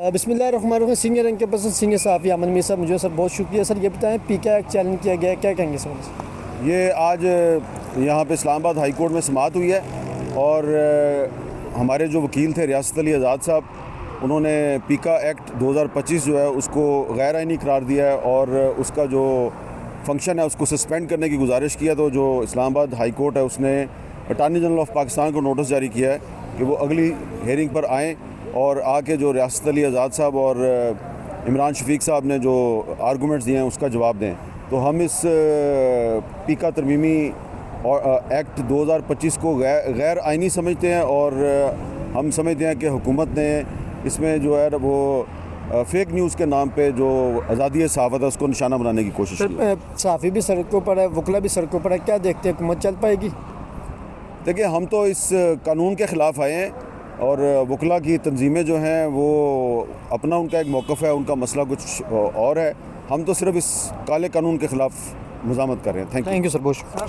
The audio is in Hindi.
बिस्मिल्लाहिर्रहमानिर्रहीम। सीनियर रैंक के पर्सन सीनियर साफ़ी अमन मीर साहब मुझे सर बहुत शुक्रिया सर। ये बताएं पीके एक्ट चैलेंज किया गया है, क्या कहेंगे सर? ये आज यहाँ पे इस्लामाबाद हाई कोर्ट में समाअत हुई है और हमारे जो वकील थे रियासत अली आज़ाद साहब, उन्होंने पीका एक्ट 2025 जो है उसको गैर आइनी करार दिया है और उसका जो फंक्शन है उसको सस्पेंड करने की गुजारिश किया। तो जो इस्लामाबाद हाई कोर्ट है उसने अटार्नी जनरल ऑफ पाकिस्तान को नोटिस जारी किया है कि वो अगली हेयरिंग पर आएँ और आके जो रियासत अली आज़ाद साहब और इमरान शफीक साहब ने जो आर्गूमेंट्स दिए हैं उसका जवाब दें। तो हम इस पीका तरमीमी एक्ट 2025 को गैर आइनी समझते हैं और हम समझते हैं कि हुकूमत ने इसमें जो है वो फेक न्यूज़ के नाम पे जो आज़ादी सहाफ़त है उसको निशाना बनाने की कोशिश की। सहाफ़ी भी सड़कों पर है, वकला भी सड़कों पर है, क्या देखते हैं हुकूमत चल पाएगी? देखिए, हम तो इस कानून के ख़िलाफ़ आए हैं और वकला की तंजीमें जो हैं वो अपना उनका एक मौक़िफ़ है, उनका मसला कुछ और है। हम तो सिर्फ इस काले कानून के ख़िलाफ़ मज़ामत कर रहे हैं। थैंक यू सर, बहुत शुक्रिया।